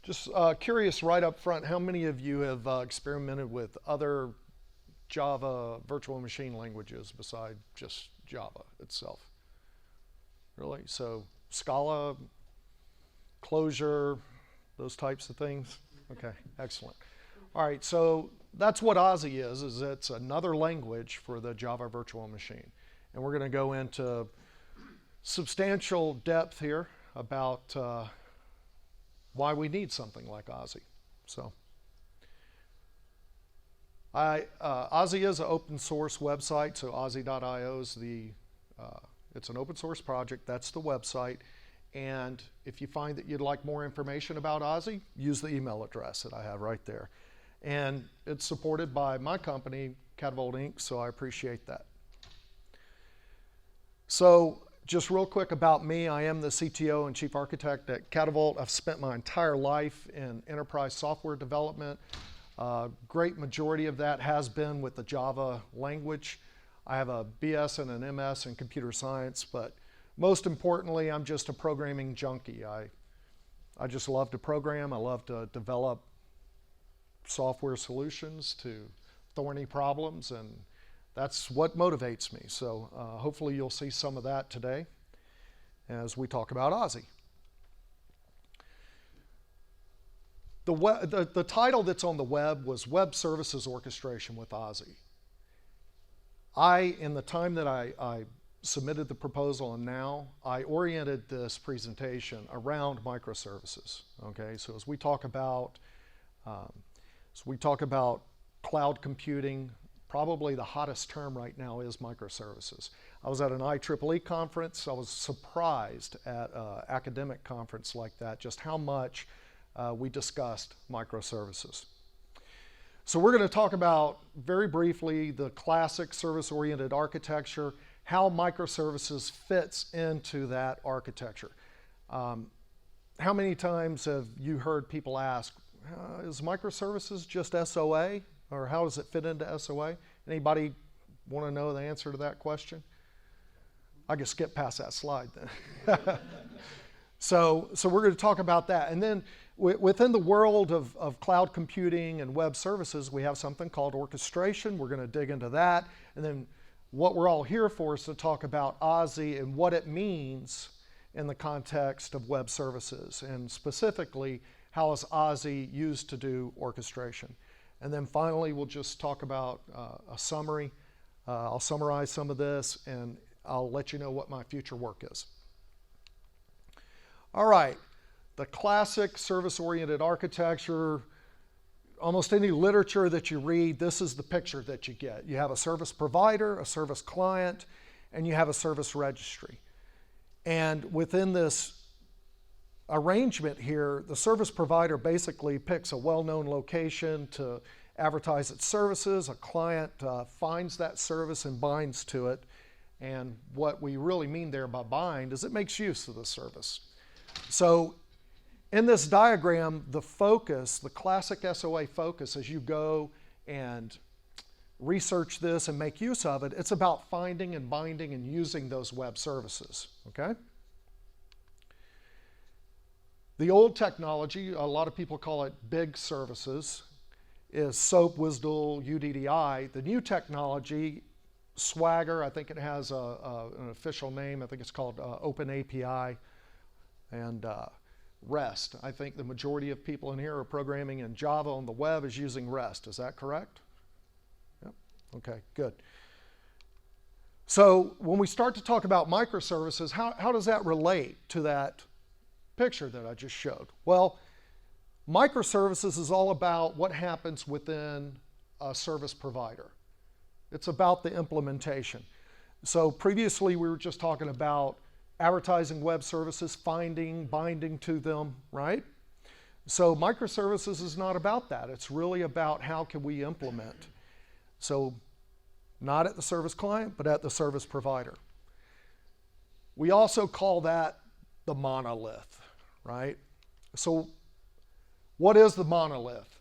Just curious right up front, how many of you have experimented with other Java virtual machine languages besides just Java itself? Really? So Scala, Clojure, those types of things? Okay, excellent. All right, so that's what AJUG is it's another language for the Java virtual machine. And we're going to go into substantial depth here about why we need something like AJUG. So, AJUG is an open source website, so AJUG.io is it's an open source project, that's the website. And if you find that you'd like more information about AJUG, use the email address that I have right there. And it's supported by my company, Catavolt Inc., so I appreciate that. So just real quick about me, I am the CTO and Chief Architect at Catavolt. I've spent my entire life in enterprise software development. Great majority of that has been with the Java language. I have a BS and an MS in computer science, but most importantly, I'm just a programming junkie. I just love to program. I love to develop software solutions to thorny problems, and that's what motivates me. So hopefully you'll see some of that today as we talk about AJUG. The title that's on the web was Web Services Orchestration with AJUG. In the time that I submitted the proposal and now, I oriented this presentation around microservices. Okay, so as we talk about cloud computing, probably the hottest term right now is microservices. I was at an IEEE conference. I was surprised at an academic conference like that, just how much we discussed microservices. So we're going to talk about, very briefly, the classic service-oriented architecture, how microservices fits into that architecture. How many times have you heard people ask, is microservices just SOA? Or how does it fit into SOA? Anybody want to know the answer to that question? I can skip past that slide then. So we're going to talk about that. And then within the world of cloud computing and web services, we have something called orchestration. We're going to dig into that. And then what we're all here for is to talk about AJUG and what it means in the context of web services. And specifically, how is AJUG used to do orchestration? And then finally, we'll just talk about a summary. I'll summarize some of this, and I'll let you know what my future work is. All right, the classic service-oriented architecture, almost any literature that you read, this is the picture that you get. You have a service provider, a service client, and you have a service registry. And within this arrangement here, the service provider basically picks a well-known location to advertise its services. A client finds that service and binds to it. And what we really mean there by bind is it makes use of the service. So in this diagram, the focus, the classic SOA focus, as you go and research this and make use of it, it's about finding and binding and using those web services, okay? The old technology, a lot of people call it big services, is SOAP, WSDL, UDDI. The new technology, Swagger, I think it has an official name. I think it's called Open API, and REST. I think the majority of people in here are programming in Java on the web is using REST. Is that correct? Yep. Okay, good. So when we start to talk about microservices, how does that relate to that picture that I just showed? Well, microservices is all about what happens within a service provider. It's about the implementation. So previously we were just talking about advertising web services, finding, binding to them, right? So microservices is not about that. It's really about how can we implement. So not at the service client, but at the service provider. We also call that the monolith, right? So what is the monolith?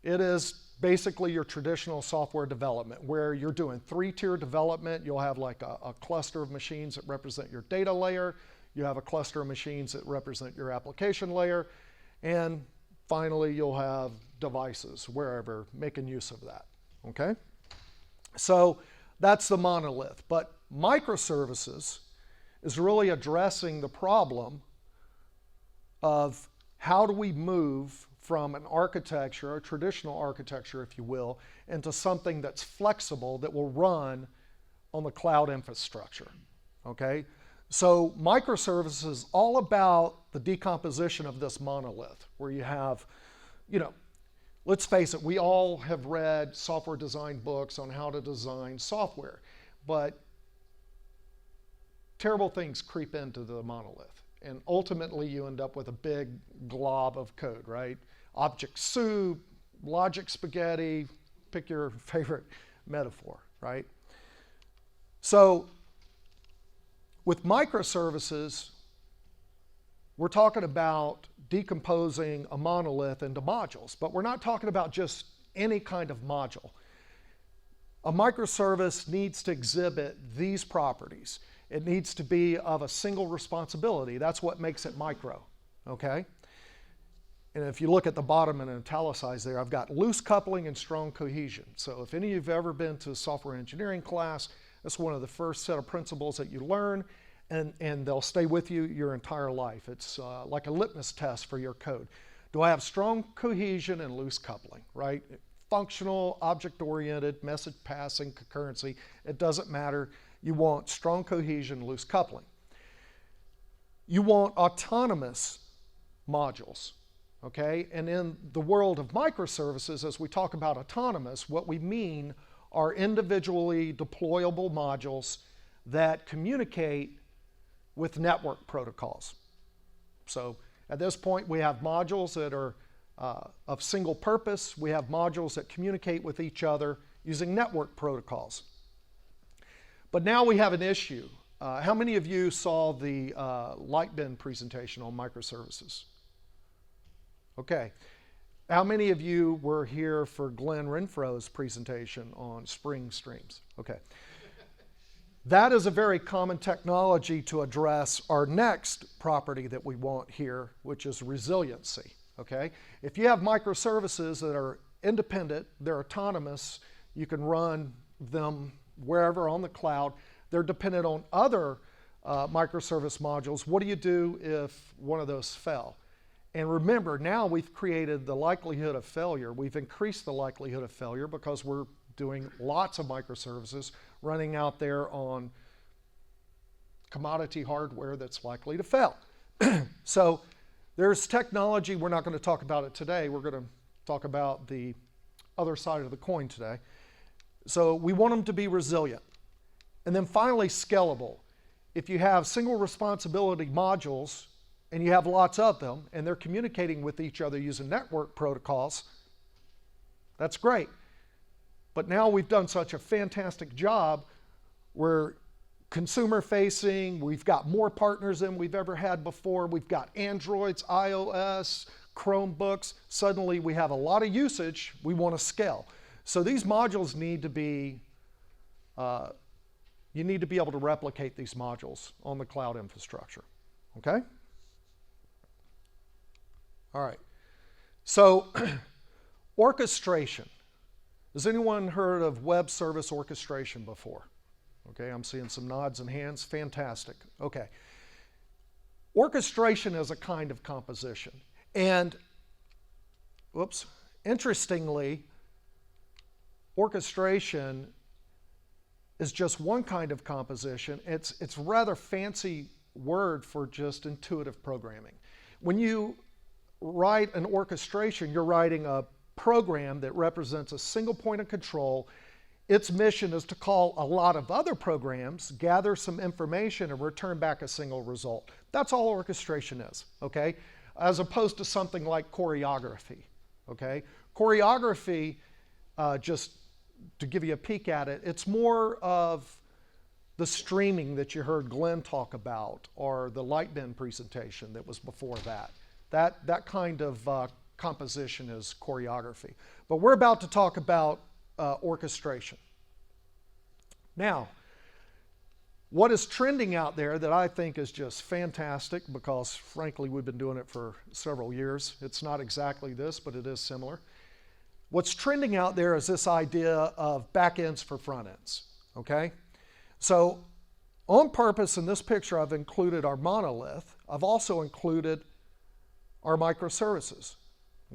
It is basically your traditional software development where you're doing three-tier development. You'll have like a cluster of machines that represent your data layer. You have a cluster of machines that represent your application layer. And finally, you'll have devices wherever making use of that, okay? So that's the monolith. But microservices is really addressing the problem of how do we move from an architecture, a traditional architecture, if you will, into something that's flexible that will run on the cloud infrastructure, okay? So microservices is all about the decomposition of this monolith, where you have, let's face it, we all have read software design books on how to design software, but terrible things creep into the monolith. And ultimately, you end up with a big glob of code, right? Object soup, logic spaghetti, pick your favorite metaphor, right? So with microservices, we're talking about decomposing a monolith into modules, but we're not talking about just any kind of module. A microservice needs to exhibit these properties. It needs to be of a single responsibility. That's what makes it micro, okay? And if you look at the bottom and italicized there, I've got loose coupling and strong cohesion. So if any of you have ever been to a software engineering class, that's one of the first set of principles that you learn, and they'll stay with you your entire life. It's like a litmus test for your code. Do I have strong cohesion and loose coupling, right? Functional, object-oriented, message passing, concurrency, it doesn't matter. You want strong cohesion, loose coupling. You want autonomous modules, okay? And in the world of microservices, as we talk about autonomous, what we mean are individually deployable modules that communicate with network protocols. So at this point, we have modules that are of single purpose. We have modules that communicate with each other using network protocols. But now we have an issue. How many of you saw the light bin presentation on microservices? Okay. How many of you were here for Glenn Renfro's presentation on Spring Streams? Okay. That is a very common technology to address our next property that we want here, which is resiliency, okay? If you have microservices that are independent, they're autonomous, you can run them wherever on the cloud, they're dependent on other microservice modules. What do you do if one of those fell? And remember, now we've created the likelihood of failure. We've increased the likelihood of failure because we're doing lots of microservices running out there on commodity hardware that's likely to fail. So there's technology. We're not going to talk about it today. We're going to talk about the other side of the coin today. So we want them to be resilient. And then finally, scalable. If you have single responsibility modules and you have lots of them and they're communicating with each other using network protocols, that's great. But now we've done such a fantastic job. We're consumer facing. We've got more partners than we've ever had before. We've got Androids, iOS, Chromebooks. Suddenly we have a lot of usage. We want to scale. So these modules need to be, you need to be able to replicate these modules on the cloud infrastructure, okay? All right, so orchestration. Has anyone heard of web service orchestration before? Okay, I'm seeing some nods and hands, fantastic. Okay, orchestration is a kind of composition. And, whoops, interestingly, orchestration is just one kind of composition. It's a rather fancy word for just intuitive programming. When you write an orchestration, you're writing a program that represents a single point of control. Its mission is to call a lot of other programs, gather some information, and return back a single result. That's all orchestration is, okay? As opposed to something like choreography, okay? Choreography, just to give you a peek at it, it's more of the streaming that you heard Glenn talk about, or the light bin presentation that was before that. That kind of composition is choreography. But we're about to talk about orchestration. Now, What is trending out there that I think is just fantastic, because frankly we've been doing it for several years. It's not exactly this, but it is similar. What's trending out there is this idea of backends for front ends, okay? So on purpose in this picture I've included our monolith. I've also included our microservices,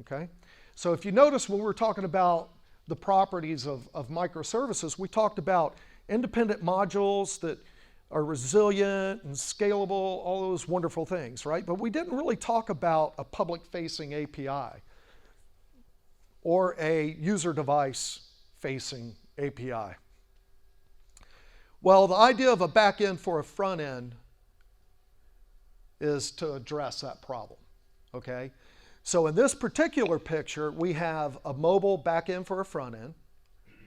okay? So if you notice when we were talking about the properties of microservices, we talked about independent modules that are resilient and scalable, all those wonderful things, right? But we didn't really talk about a public-facing API or a user device-facing API. Well, the idea of a back end for a front end is to address that problem, okay? So in this particular picture, we have a mobile back end for a front end,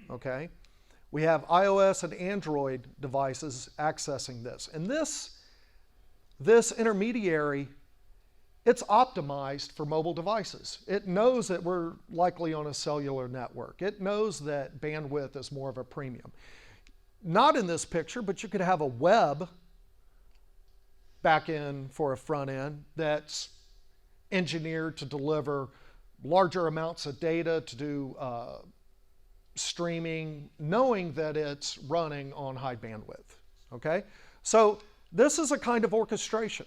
okay? We have iOS and Android devices accessing this. And this intermediary, it's optimized for mobile devices. It knows that we're likely on a cellular network. It knows that bandwidth is more of a premium. Not in this picture, but you could have a web backend for a front end that's engineered to deliver larger amounts of data, to do streaming, knowing that it's running on high bandwidth, okay? So this is a kind of orchestration.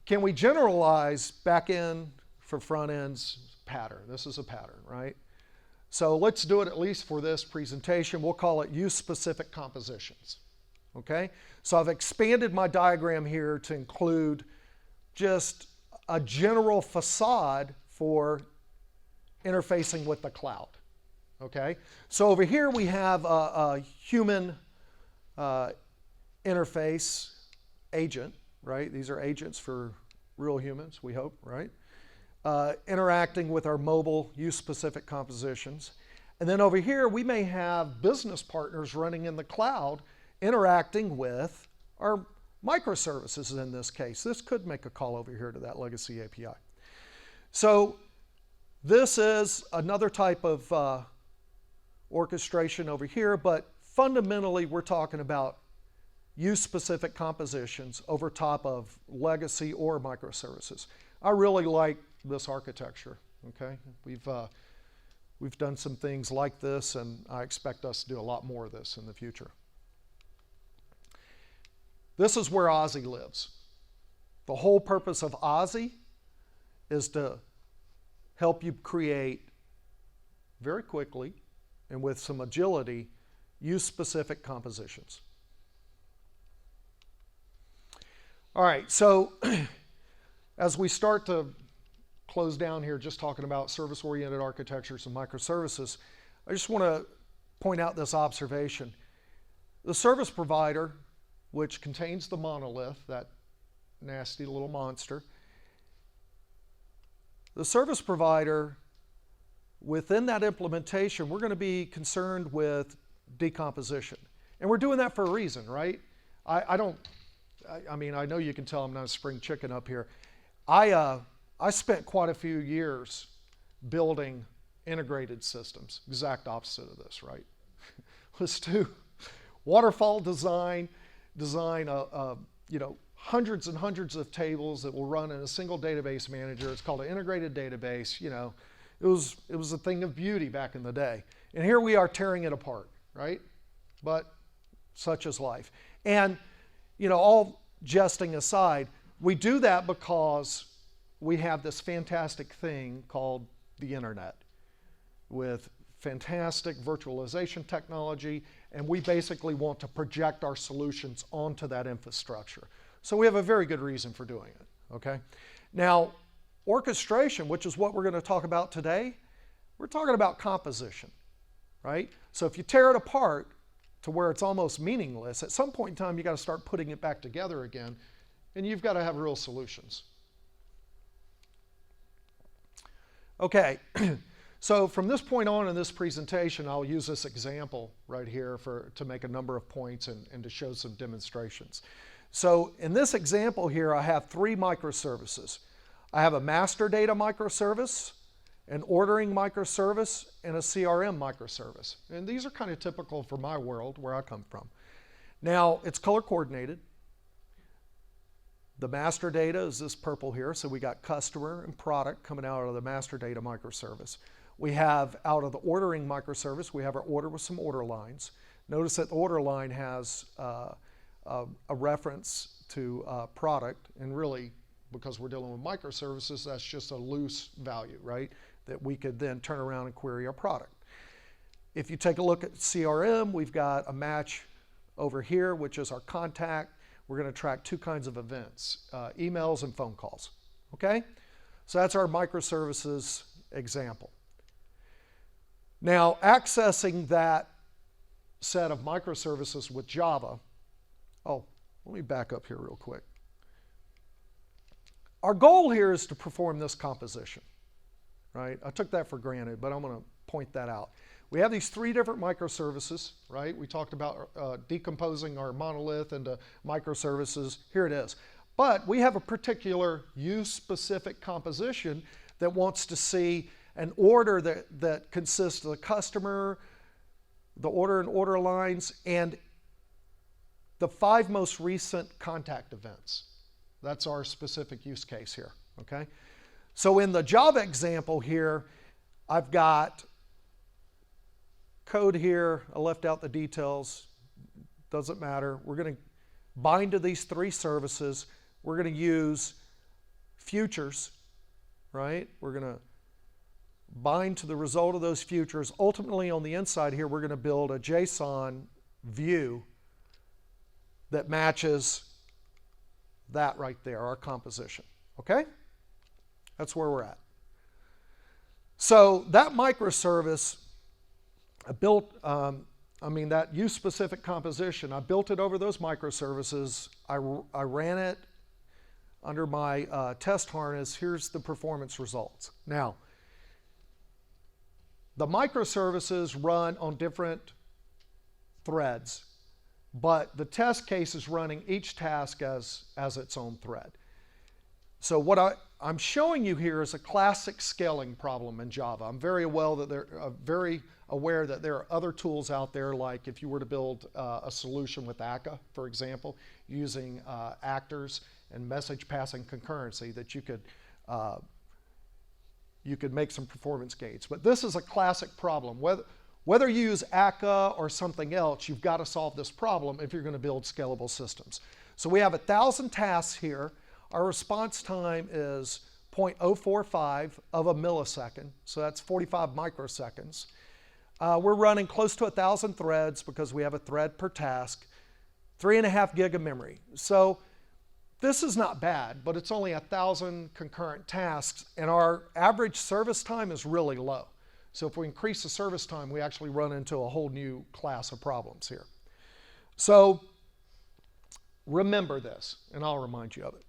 Can we generalize back-end for front ends pattern? This is a pattern, right? So let's do it at least for this presentation. We'll call it use-specific compositions, okay? So I've expanded my diagram here to include just a general facade for interfacing with the cloud, okay? So over here we have a human interface agent, right? These are agents for real humans, we hope, right? Interacting with our mobile use-specific compositions. And then over here we may have business partners running in the cloud interacting with our microservices in this case. This could make a call over here to that legacy API. So this is another type of orchestration over here, but fundamentally we're talking about use-specific compositions over top of legacy or microservices. I really like this architecture, okay? We've done some things like this, and I expect us to do a lot more of this in the future. This is where Ozzy lives. The whole purpose of Ozzy is to help you create very quickly and with some agility use-specific compositions. All right, so as we start to close down here just talking about service-oriented architectures and microservices, I just want to point out this observation. The service provider, which contains the monolith, that nasty little monster, the service provider, within that implementation, we're going to be concerned with decomposition. And we're doing that for a reason, right? I mean, I know you can tell I'm not a spring chicken up here. I spent quite a few years building integrated systems, exact opposite of this, right? Let's do waterfall design, hundreds and hundreds of tables that will run in a single database manager. It's called an integrated database. You know, it was a thing of beauty back in the day. And here we are tearing it apart, right? But such is life. And, you know, all jesting aside, we do that because we have this fantastic thing called the internet with fantastic virtualization technology, and we basically want to project our solutions onto that infrastructure. So we have a very good reason for doing it, okay? Now, orchestration, which is what we're going to talk about today, we're talking about composition, right? So if you tear it apart to where it's almost meaningless, at some point in time, you got to start putting it back together again, and you've got to have real solutions. Okay, so from this point on in this presentation, I'll use this example right here to make a number of points and to show some demonstrations. So in this example here, I have three microservices. I have a master data microservice, an ordering microservice, and a CRM microservice. And these are kind of typical for my world, where I come from. Now, it's color coordinated. The master data is this purple here, so we got customer and product coming out of the master data microservice. We have, out of the ordering microservice, we have our order with some order lines. Notice that the order line has a reference to product, and really, because we're dealing with microservices, that's just a loose value, right? That we could then turn around and query our product. If you take a look at CRM, we've got a match over here, which is our contact. We're going to track two kinds of events, emails and phone calls, okay? So that's our microservices example. Now, accessing that set of microservices with Java, oh, let me back up here real quick. Our goal here is to perform this composition, right? I took that for granted, but I'm going to point that out. We have these three different microservices, right? We talked about decomposing our monolith into microservices. Here it is. But we have a particular use-specific composition that wants to see an order that consists of the customer, the order and order lines, and the 5 most recent contact events. That's our specific use case here, okay? So in the Java example here, I've got code here. I left out the details. Doesn't matter. We're going to bind to these 3 services. We're going to use futures, right? We're going to bind to the result of those futures. Ultimately, on the inside here, we're going to build a JSON view that matches that right there, our composition, okay? That's where we're at. So that microservice, I built, that use-specific composition, I built it over those microservices. I ran it under my test harness. Here's the performance results. Now, the microservices run on different threads, but the test case is running each task as its own thread. So what I'm showing you here is a classic scaling problem in Java. I'm very aware that there are other tools out there, like if you were to build a solution with akka, for example, using actors and message passing concurrency, that you could make some performance gains. But this is a classic problem. Whether you use akka or something else, you've got to solve this problem if you're going to build scalable systems. So we have 1,000 tasks here. Our response time is 0.045 of a millisecond, so that's 45 microseconds. We're running close to 1,000 threads because we have a thread per task, 3.5 gig of memory. So this is not bad, but it's only 1,000 concurrent tasks, and our average service time is really low. So if we increase the service time, we actually run into a whole new class of problems here. So remember this, and I'll remind you of it.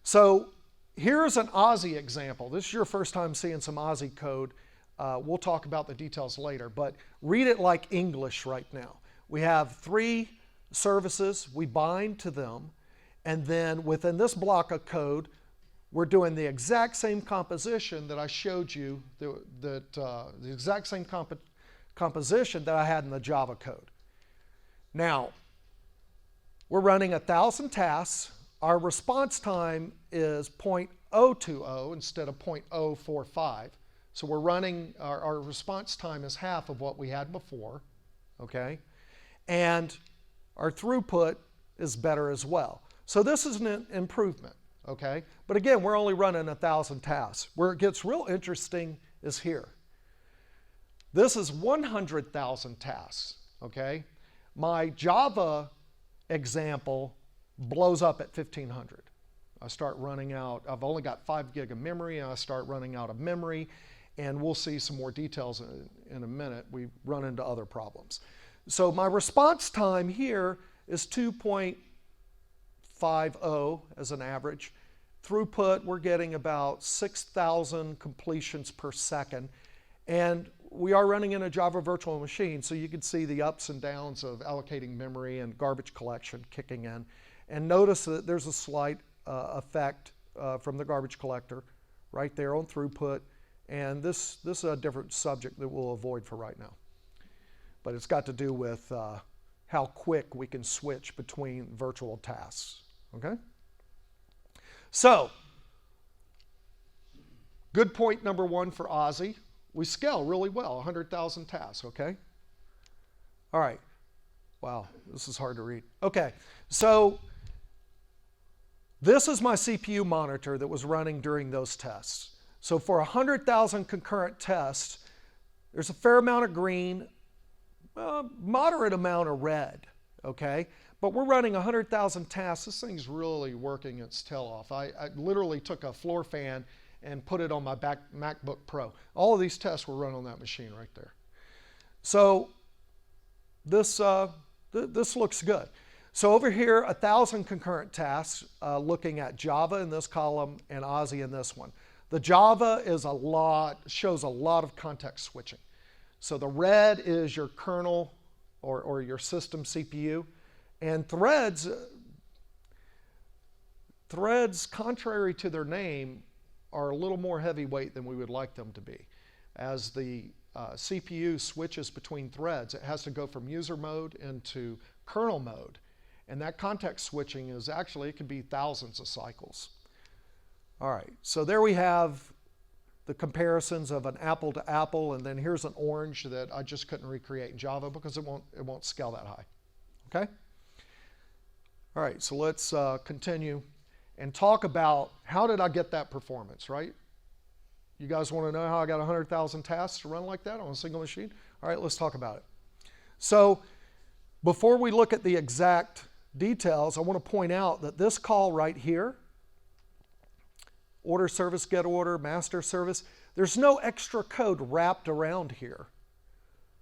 So here's an Aussie example. This is your first time seeing some Aussie code. We'll talk about the details later, but read it like English right now. We have 3 services. We bind to them. And then within this block of code, we're doing the exact same composition that I showed you, the exact same composition that I had in the Java code. Now, we're running 1,000 tasks. Our response time is 0.020 instead of 0.045. So we're running, our response time is half of what we had before, okay? And our throughput is better as well. So this is an improvement, okay? But again, we're only running 1,000 tasks. Where it gets real interesting is here. This is 100,000 tasks, okay? My Java example blows up at 1,500. I start running out, I've only got 5 gig of memory, and I start running out of memory, and we'll see some more details in a minute. We run into other problems. So my response time here is 2.50 as an average. Throughput, we're getting about 6,000 completions per second. And we are running in a Java virtual machine, so you can see the ups and downs of allocating memory and garbage collection kicking in. And notice that there's a slight effect from the garbage collector right there on throughput And this is a different subject that we'll avoid for right now. But it's got to do with how quick we can switch between virtual tasks, okay? So, good point number one for Ozzy. We scale really well, 100,000 tasks, okay? All right. Wow, this is hard to read. Okay, so this is my CPU monitor that was running during those tests. So for 100,000 concurrent tests, there's a fair amount of green, moderate amount of red, okay? But we're running 100,000 tasks. This thing's really working its tail off. I literally took a floor fan and put it on my MacBook Pro. All of these tests were run on that machine right there. So this looks good. So over here, 1,000 concurrent tasks looking at Java in this column and Ozzy in this one. The Java is shows a lot of context switching. So the red is your kernel or your system CPU. And threads, contrary to their name, are a little more heavyweight than we would like them to be. As the CPU switches between threads, it has to go from user mode into kernel mode. And that context switching is actually, it can be thousands of cycles. All right, so there we have the comparisons of an apple to apple, and then here's an orange that I just couldn't recreate in Java because it won't scale that high, okay? All right, so let's continue and talk about how did I get that performance, right? You guys want to know how I got 100,000 tasks to run like that on a single machine? All right, let's talk about it. So before we look at the exact details, I want to point out that this call right here, order service, get order, master service, there's no extra code wrapped around here,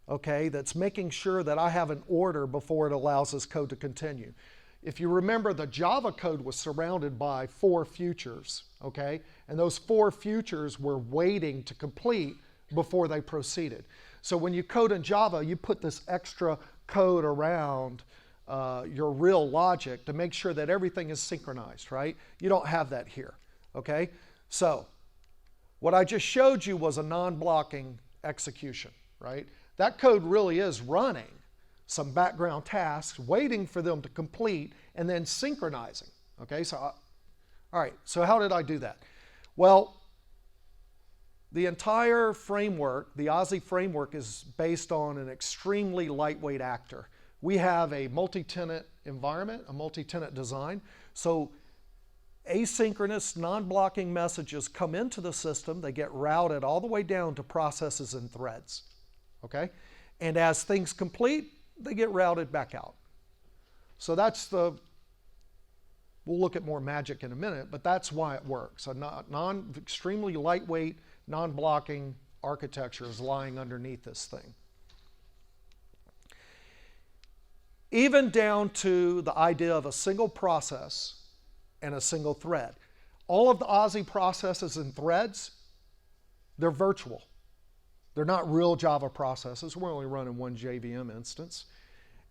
okay, that's making sure that I have an order before it allows this code to continue. If you remember, the Java code was surrounded by 4 futures, okay? And those 4 futures were waiting to complete before they proceeded. So when you code in Java, you put this extra code around your real logic to make sure that everything is synchronized, right? You don't have that here, okay? So what I just showed you was a non-blocking execution, right? That code really is running some background tasks, waiting for them to complete, and then synchronizing. Okay, so, all right, so how did I do that? Well, the entire framework, the Ozzy framework, is based on an extremely lightweight actor. We have a multi-tenant environment, a multi-tenant design, so asynchronous, non-blocking messages come into the system, they get routed all the way down to processes and threads, okay? And as things complete, they get routed back out. So that's we'll look at more magic in a minute, but that's why it works. A extremely lightweight, non-blocking architecture is lying underneath this thing. Even down to the idea of a single process and a single thread. All of the Ozzy processes and threads, they're virtual. They're not real Java processes. We're only running one JVM instance.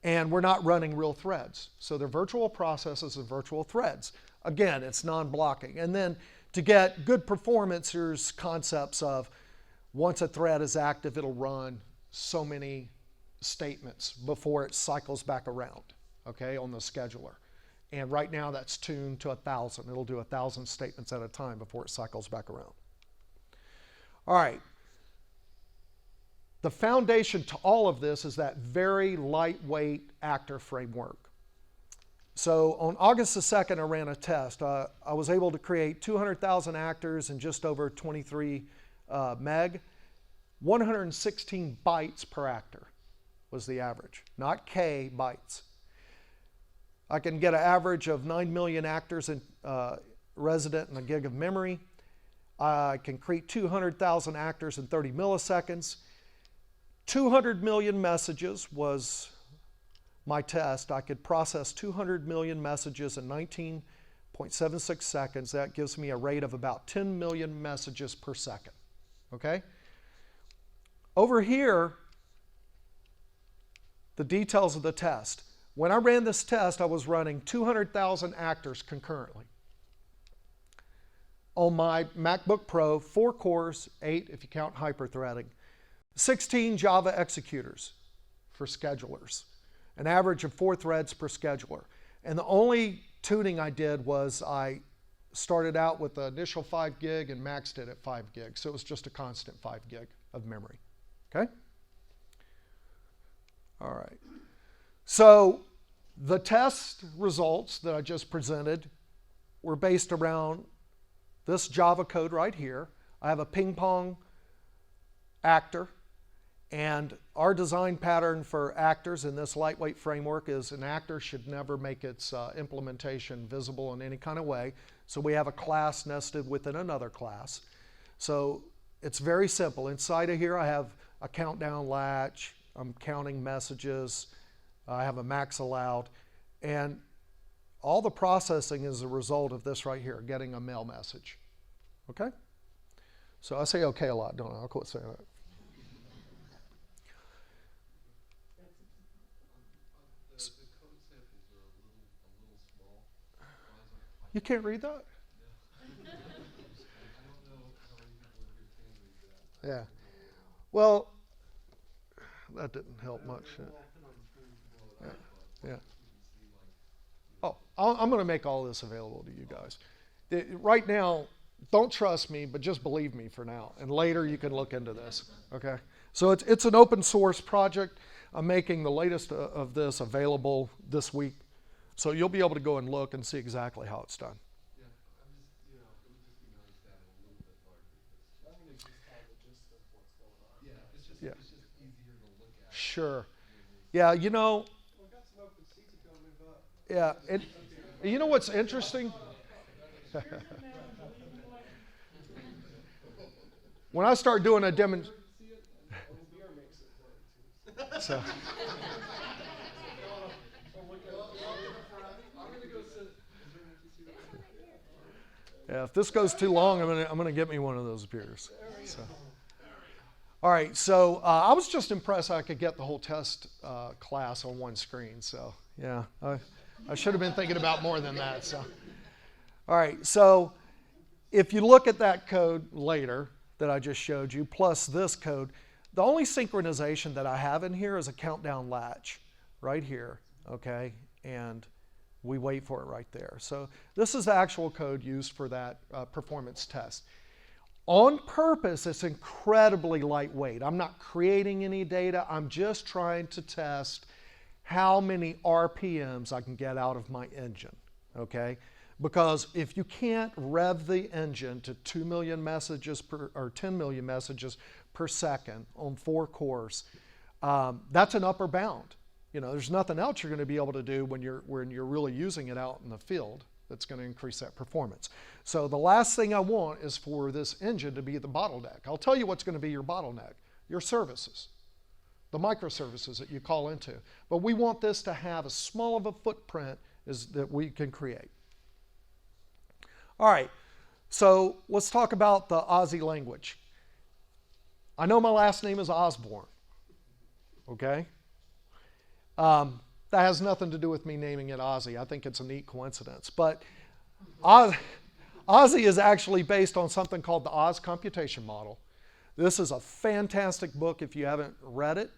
And we're not running real threads. So they're virtual processes and virtual threads. Again, it's non-blocking. And then to get good performance, there's concepts of once a thread is active, it'll run so many statements before it cycles back around, okay, on the scheduler. And right now that's tuned to 1,000. It'll do 1,000 statements at a time before it cycles back around. All right. The foundation to all of this is that very lightweight actor framework. So on August the 2nd, I ran a test. I was able to create 200,000 actors in just over 23 meg. 116 bytes per actor was the average, not K, bytes. I can get an average of 9 million actors resident in a gig of memory. I can create 200,000 actors in 30 milliseconds. 200 million messages was my test. I could process 200 million messages in 19.76 seconds. That gives me a rate of about 10 million messages per second. Okay? Over here, the details of the test. When I ran this test, I was running 200,000 actors concurrently. on my MacBook Pro, 4 cores, 8 if you count hyperthreading, 16 Java executors for schedulers, an average of 4 threads per scheduler. And the only tuning I did was I started out with the initial 5 gig and maxed it at 5 gig. So it was just a constant 5 gig of memory. Okay? All right. So the test results that I just presented were based around this Java code right here. I have a ping pong actor, and our design pattern for actors in this lightweight framework is an actor should never make its implementation visible in any kind of way. So we have a class nested within another class. So it's very simple. Inside of here I have a countdown latch. I'm counting messages. I have a max allowed. And all the processing is a result of this right here, getting a mail message. Okay? So I say okay a lot, don't I? I'll quit saying that. You can't read that? Yeah. Well, that didn't help much. Yeah. Yeah. Oh, I'm going to make all this available to you guys. Right now, don't trust me, but just believe me for now. And later you can look into this. Okay? So it's an open source project. I'm making the latest of this available this week. So you'll be able to go and look and see exactly how it's done. Yeah, I'm just, it would just be nice to have it a little bit larger. I think it's just kind of the gist of what's going on. Yeah, it's just easier to look at. Sure. Yeah, We've got some open seats if you want to move up. Yeah, you know what's interesting? When I start doing a demonstration, so. Yeah, if this goes too long, I'm gonna get me one of those beers. So. All right, so I was just impressed I could get the whole test class on one screen. So yeah, I should have been thinking about more than that. So, all right, so if you look at that code later that I just showed you, plus this code, the only synchronization that I have in here is a countdown latch right here, okay? And we wait for it right there. So this is the actual code used for that performance test. On purpose, it's incredibly lightweight. I'm not creating any data. I'm just trying to test how many RPMs I can get out of my engine, okay? Because if you can't rev the engine to 2 million messages per, or 10 million messages per second on 4 cores, that's an upper bound. There's nothing else you're going to be able to do when you're really using it out in the field that's going to increase that performance. So the last thing I want is for this engine to be the bottleneck. I'll tell you what's going to be your bottleneck, your services, the microservices that you call into. But we want this to have as small of a footprint as that we can create. All right, so let's talk about the Aussie language. I know my last name is Osborne, okay? That has nothing to do with me naming it Aussie. I think it's a neat coincidence. But Aussie is actually based on something called the Oz computation model. This is a fantastic book if you haven't read it.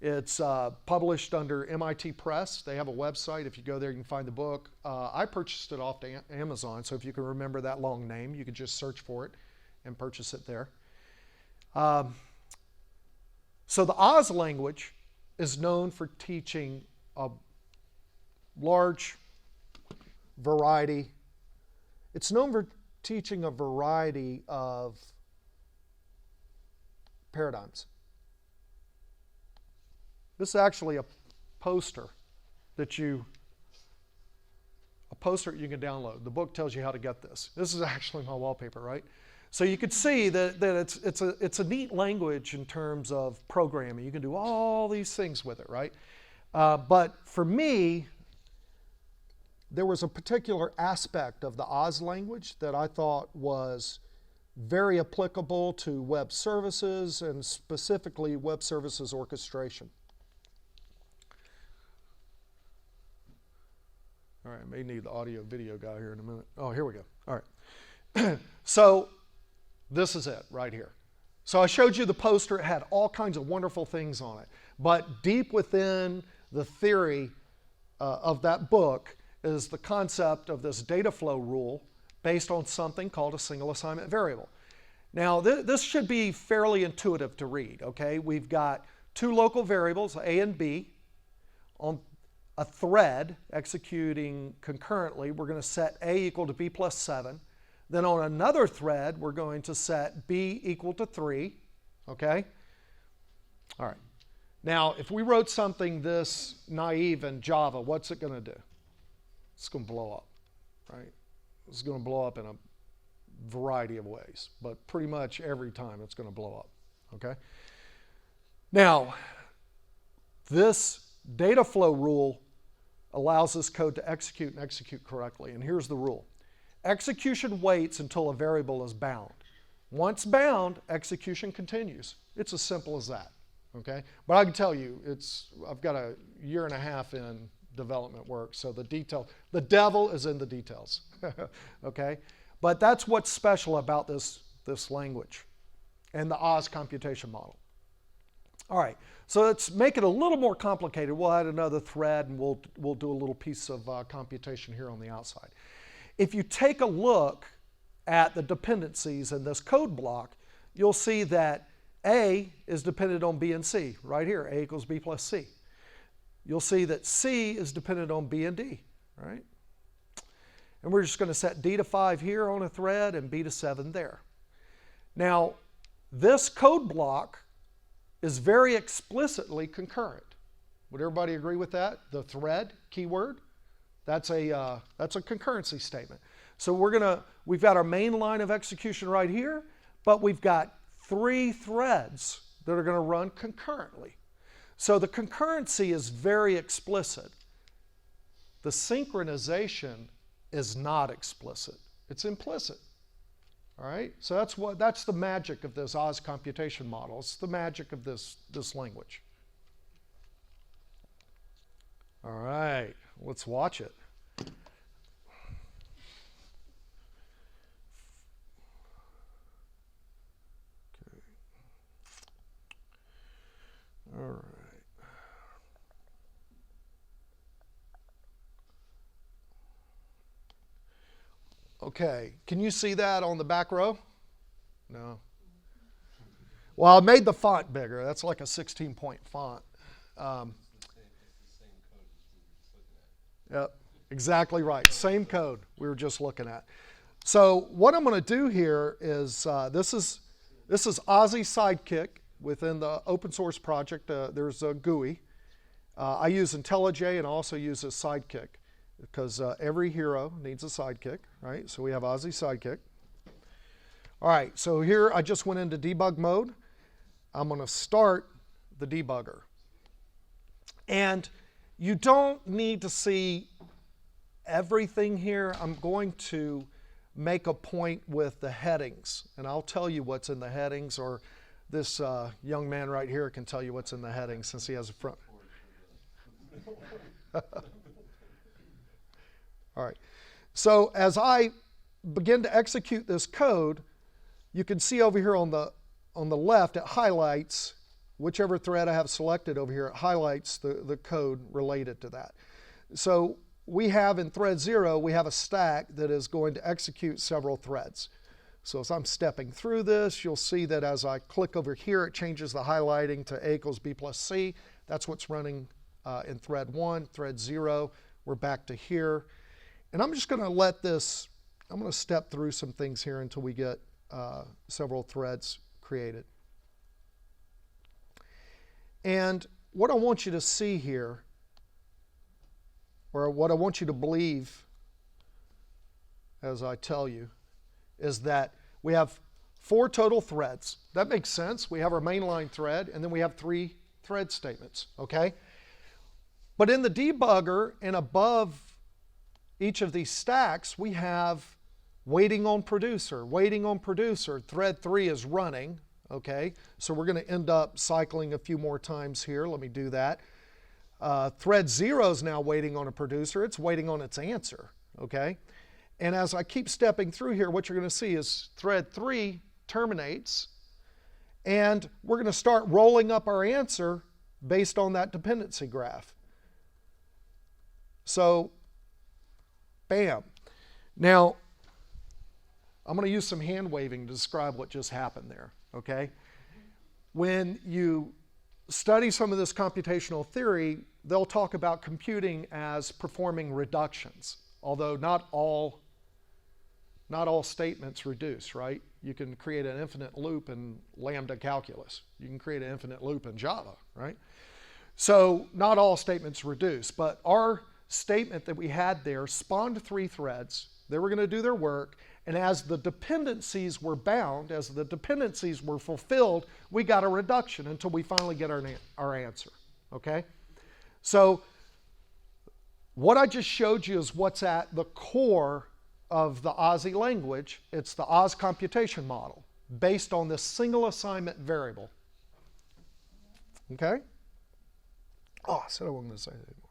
It's published under MIT Press. They have a website. If you go there, you can find the book. I purchased it off Amazon, so if you can remember that long name, you could just search for it and purchase it there. So the Oz language is known for teaching a large variety. It's known for teaching a variety of paradigms. This is actually a poster that you can download. The book tells you how to get this. This is actually my wallpaper, right? So you could see that it's a neat language in terms of programming. You can do all these things with it, right? But for me, there was a particular aspect of the Oz language that I thought was very applicable to web services and specifically web services orchestration. All right, I may need the audio video guy here in a minute. Oh, here we go. All right. So this is it right here. So I showed you the poster. It had all kinds of wonderful things on it. But deep within the theory of that book is the concept of this data flow rule based on something called a single assignment variable. Now, this should be fairly intuitive to read, okay? We've got two local variables, A and B, on a thread executing concurrently. We're going to set A equal to B plus 7. Then on another thread, we're going to set B equal to 3, okay? All right. Now, if we wrote something this naive in Java, what's it going to do? It's going to blow up, right? It's going to blow up in a variety of ways, but pretty much every time it's going to blow up, okay? Now, this data flow rule allows this code to execute and execute correctly, and here's the rule. Execution waits until a variable is bound. Once bound, execution continues. It's as simple as that, okay? But I can tell you, I've got a year and a half in development work, so the devil is in the details, okay? But that's what's special about this language and the Oz computation model. All right, so let's make it a little more complicated. We'll add another thread and we'll do a little piece of computation here on the outside. If you take a look at the dependencies in this code block, you'll see that A is dependent on B and C, right here, A equals B plus C. You'll see that C is dependent on B and D, right? And we're just going to set D to 5 here on a thread and B to 7 there. Now, this code block is very explicitly concurrent. Would everybody agree with that? The thread keyword, that's a concurrency statement. So we've got our main line of execution right here, but we've got 3 threads that are going to run concurrently. So the concurrency is very explicit. The synchronization is not explicit. It's implicit. All right? So that's the magic of this Oz computation model. It's the magic of this language. All right, let's watch it. Okay. All right. Okay, can you see that on the back row? No. Well, I made the font bigger. That's like a 16-point font. Yep, exactly right. Same code we were just looking at. So what I'm going to do here is this is Ozzy Sidekick within the open source project. There's a GUI. I use IntelliJ and also use a Sidekick, because every hero needs a sidekick, right? So we have Ozzy Sidekick. All right, so here I just went into debug mode. I'm going to start the debugger. And you don't need to see everything here. I'm going to make a point with the headings, and I'll tell you what's in the headings, or this young man right here can tell you what's in the headings since he has a front. All right, so as I begin to execute this code, you can see over here on the left, it highlights whichever thread I have selected over here. It highlights the code related to that. So we have in thread 0, we have a stack that is going to execute several threads. So as I'm stepping through this, you'll see that as I click over here, it changes the highlighting to A equals B plus C. That's what's running in thread 1. Thread 0, we're back to here. And I'm just going to let this, I'm going to step through some things here until we get several threads created. And what I want you to see here, or what I want you to believe as I tell you, is that we have 4 total threads. That makes sense. We have our mainline thread, and then we have 3 thread statements, okay? But in the debugger and above each of these stacks, we have waiting on producer, waiting on producer. Thread 3 is running, okay? So we're going to end up cycling a few more times here. Let me do that. Thread 0 is now waiting on a producer. It's waiting on its answer, okay? And as I keep stepping through here, what you're going to see is thread 3 terminates, and we're going to start rolling up our answer based on that dependency graph. So, bam. Now, I'm going to use some hand waving to describe what just happened there, okay? When you study some of this computational theory, they'll talk about computing as performing reductions, although not all statements reduce, right? You can create an infinite loop in lambda calculus. You can create an infinite loop in Java, right? So not all statements reduce, but our statement that we had there spawned 3 threads. They were going to do their work, and as the dependencies were bound, as the dependencies were fulfilled, we got a reduction until we finally get our answer, okay? So what I just showed you is what's at the core of the OSI language. It's the Oz computation model based on this single assignment variable, okay? Oh, I said I wasn't going to say that anymore.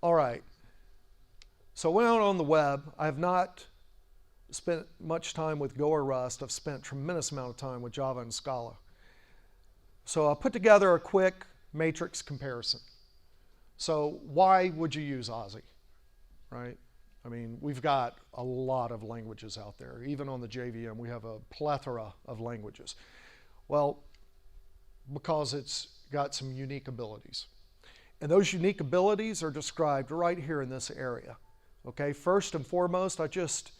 All right, so I went out on the web. I have not spent much time with Go or Rust. I've spent a tremendous amount of time with Java and Scala. So I put together a quick matrix comparison. So why would you use OSI, right? I mean, we've got a lot of languages out there. Even on the JVM, we have a plethora of languages. Well, because it's got some unique abilities. And those unique abilities are described right here in this area. Okay, first and foremost, I just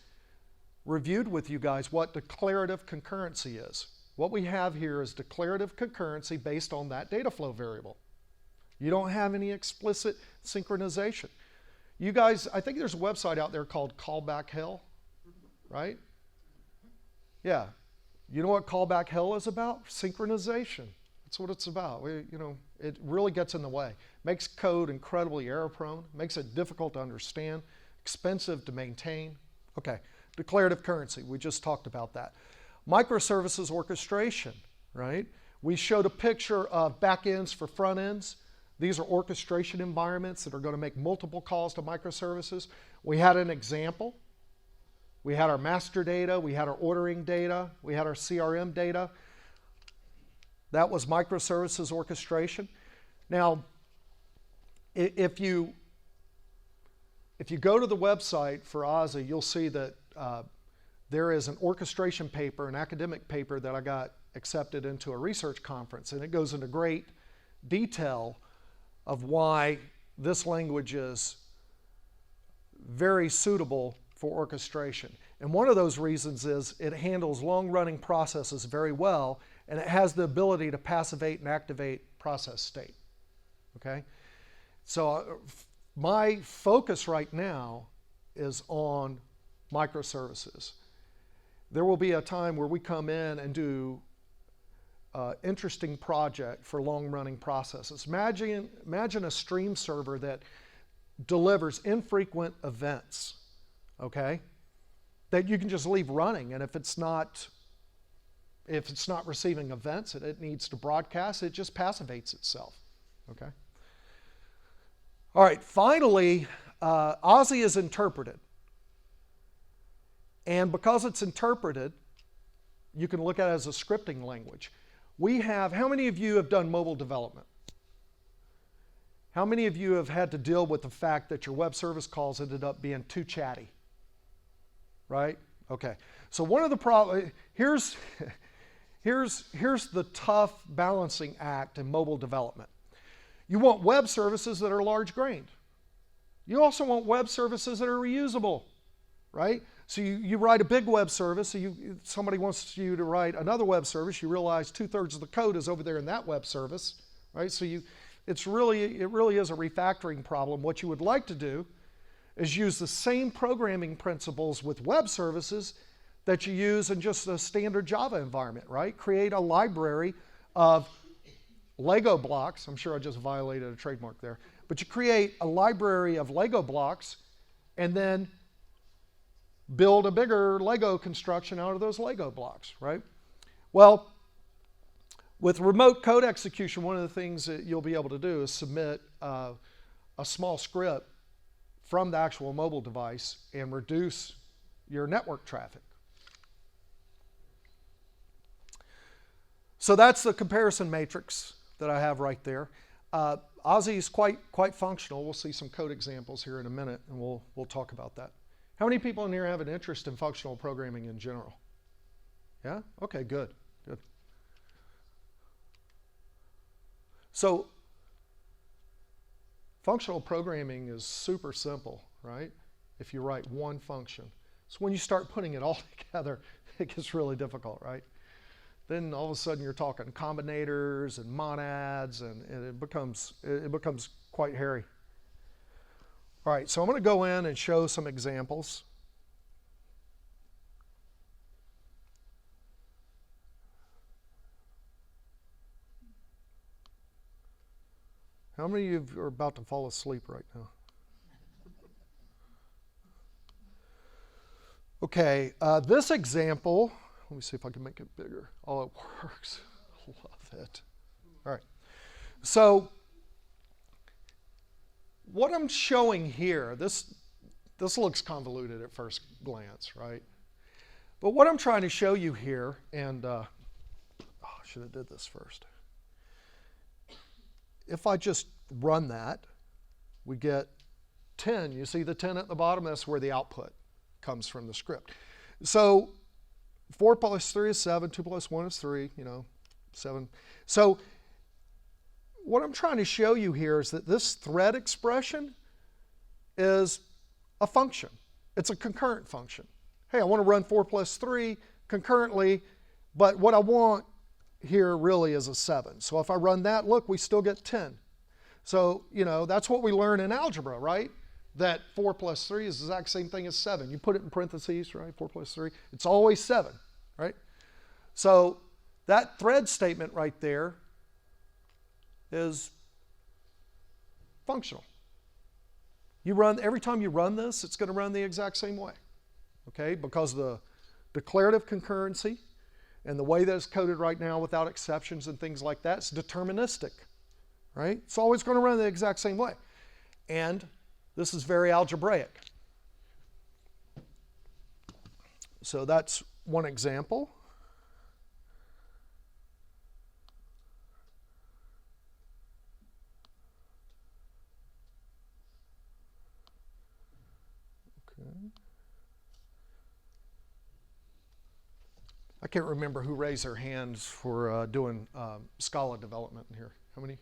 reviewed with you guys what declarative concurrency is. What we have here is declarative concurrency based on that data flow variable. You don't have any explicit synchronization. You guys, I think there's a website out there called Callback Hell, right? Yeah. You know what Callback Hell is about? Synchronization. That's what it's about. It really gets in the way. Makes code incredibly error prone, makes it difficult to understand, expensive to maintain. Okay, declarative currency, we just talked about that. Microservices orchestration, right? We showed a picture of backends for front ends. These are orchestration environments that are going to make multiple calls to microservices. We had an example. We had our master data, we had our ordering data, we had our CRM data. That was microservices orchestration. Now, if you go to the website for OSI, you'll see that there is an orchestration paper, an academic paper that I got accepted into a research conference, and it goes into great detail of why this language is very suitable for orchestration. And one of those reasons is it handles long-running processes very well, and it has the ability to passivate and activate process state, okay? So my focus right now is on microservices. There will be a time where we come in and do an interesting project for long-running processes. Imagine a stream server that delivers infrequent events, okay, that you can just leave running, and if it's not receiving events that it needs to broadcast, it just passivates itself, okay? All right, finally, OSI is interpreted. And because it's interpreted, you can look at it as a scripting language. We have, how many of you have done mobile development? How many of you have had to deal with the fact that your web service calls ended up being too chatty? Right? Okay. So one of the problems, here's the tough balancing act in mobile development. You want web services that are large-grained. You also want web services that are reusable, right? So you write a big web service, so somebody wants you to write another web service, you realize 2/3 of the code is over there in that web service, right? So it really is a refactoring problem. What you would like to do is use the same programming principles with web services that you use in just a standard Java environment, right? Create a library of Lego blocks. I'm sure I just violated a trademark there. But you create a library of Lego blocks, and then build a bigger Lego construction out of those Lego blocks, right? Well, with remote code execution, one of the things that you'll be able to do is submit a small script from the actual mobile device and reduce your network traffic. So that's the comparison matrix that I have right there. Ozzy is quite functional. We'll see some code examples here in a minute, and we'll talk about that. How many people in here have an interest in functional programming in general? Yeah? Okay, good. So functional programming is super simple, right? If you write one function. So when you start putting it all together, it gets really difficult, right? Then all of a sudden you're talking combinators and monads, and it becomes quite hairy. All right, so I'm going to go in and show some examples. How many of you are about to fall asleep right now? Okay, this example, let me see if I can make it bigger. Oh, it works. Love it. All right. So what I'm showing here, this looks convoluted at first glance, right? But what I'm trying to show you here, and I should have did this first. If I just run that, we get 10. You see the 10 at the bottom? That's where the output comes from the script. So 4 plus 3 is 7, 2 plus 1 is 3, 7. So what I'm trying to show you here is that this thread expression is a function. It's a concurrent function. Hey, I want to run 4 plus 3 concurrently, but what I want here really is a 7. So if I run that, look, we still get 10. So, that's what we learn in algebra, right? That 4 plus 3 is the exact same thing as 7. You put it in parentheses, right? 4 plus 3. It's always 7, right? So that thread statement right there is functional. Every time you run this, it's going to run the exact same way, okay? Because the declarative concurrency and the way that it's coded right now without exceptions and things like that, it's deterministic, right? It's always going to run the exact same way. And this is very algebraic. So that's one example. Okay. I can't remember who raised their hands for doing Scala development in here. How many?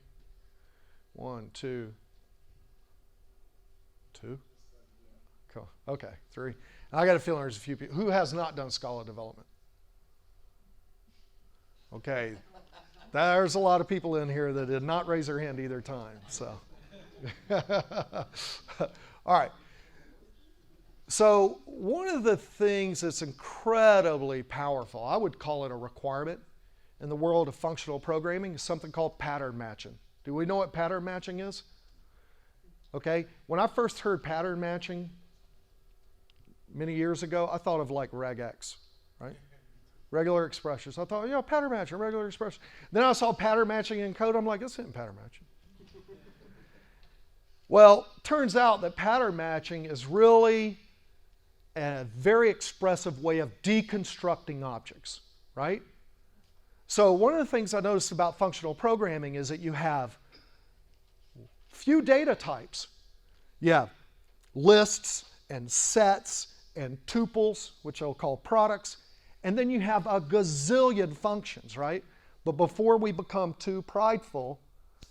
1, 2. 2? Cool. Okay, 3. I got a feeling there's a few people. Who has not done Scala development? Okay. There's a lot of people in here that did not raise their hand either time. So, all right. So one of the things that's incredibly powerful, I would call it a requirement in the world of functional programming, is something called pattern matching. Do we know what pattern matching is? Okay, when I first heard pattern matching many years ago, I thought of like regex, right? Regular expressions. I thought, pattern matching, regular expression. Then I saw pattern matching in code. I'm like, this isn't pattern matching. Well, turns out that pattern matching is really a very expressive way of deconstructing objects, right? So one of the things I noticed about functional programming is that you have few data types. You have lists and sets and tuples, which I'll call products, and then you have a gazillion functions, right? But before we become too prideful,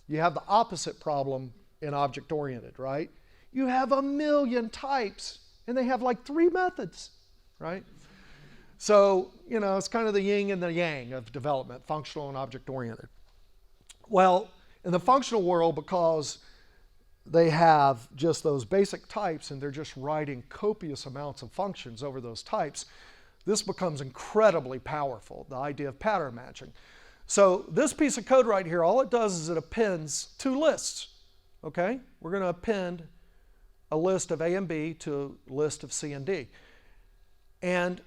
you have the opposite problem in object-oriented, right? You have a million types, and they have like 3 methods, right? So, it's kind of the yin and the yang of development, functional and object-oriented. Well, in the functional world, because they have just those basic types and they're just writing copious amounts of functions over those types, this becomes incredibly powerful, the idea of pattern matching. So this piece of code right here, all it does is it appends 2 lists, okay? We're going to append a list of A and B to a list of C and D. And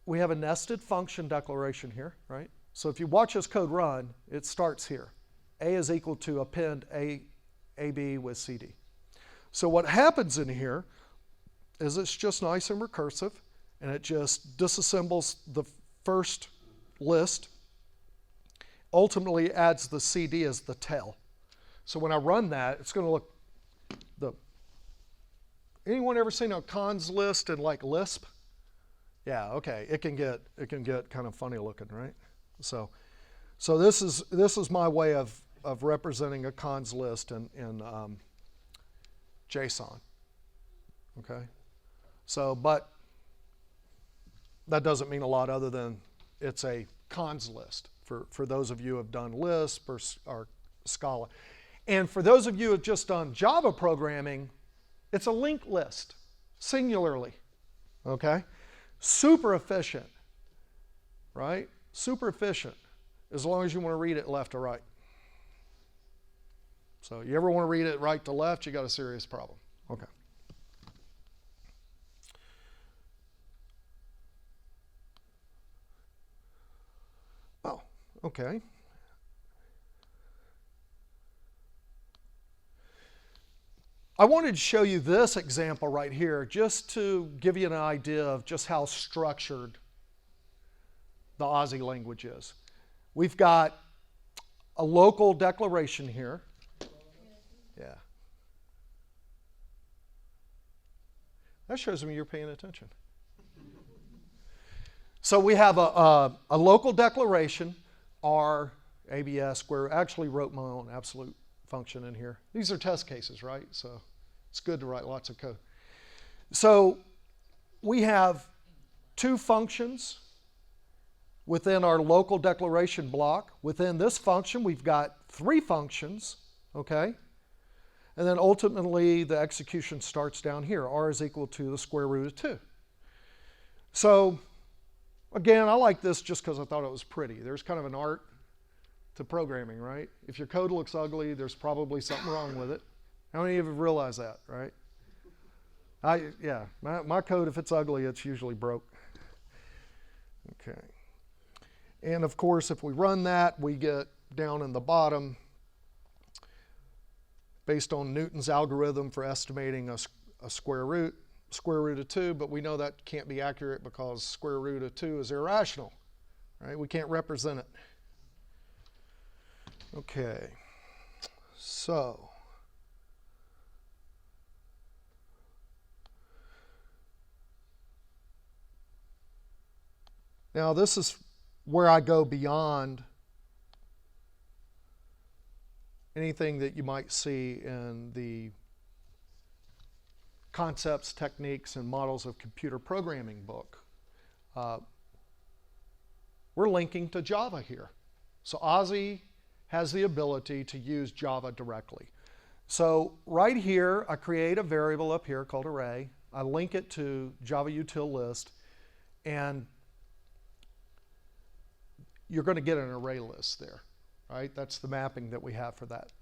we have a nested function declaration here, right? So if you watch this code run, it starts here. A is equal to append AB with CD. So what happens in here is it's just nice and recursive, and it just disassembles the first list, ultimately adds the CD as the tail. So when I run that, it's going to look, anyone ever seen a cons list in like Lisp? Yeah, okay, it can get kind of funny looking, right? So this is my way of representing a cons list in JSON. Okay, so but that doesn't mean a lot other than it's a cons list for those of you who have done Lisp or Scala. And for those of you who have just done Java programming, it's a linked list, singularly, okay? Super efficient, right? Super efficient, as long as you want to read it left to right. So you ever want to read it right to left, you got a serious problem. Okay. Oh, okay. I wanted to show you this example right here just to give you an idea of just how structured the Aussie language is. We've got a local declaration here. Yeah. That shows me you're paying attention. So we have a local declaration, R, ABS, square. I actually wrote my own absolute function in here. These are test cases, right? So it's good to write lots of code. So we have two functions within our local declaration block. Within this function, we've got three functions, okay? And then ultimately, the execution starts down here. R is equal to the square root of 2. So again, I like this just because I thought it was pretty. There's kind of an art to programming, right? If your code looks ugly, there's probably something wrong with it. How many of you have realized that, right? My code, if it's ugly, it's usually broke. Okay. And of course, if we run that, we get down in the bottom, based on Newton's algorithm for estimating a square root of 2, but we know that can't be accurate because square root of 2 is irrational, right? We can't represent it. Okay, so now this is where I go beyond anything that you might see in the concepts, techniques, and models of computer programming book. We're linking to Java here. So Aussie has the ability to use Java directly. So right here, I create a variable up here called array. I link it to Java util list, and you're going to get an array list there, right? That's the mapping that we have for that.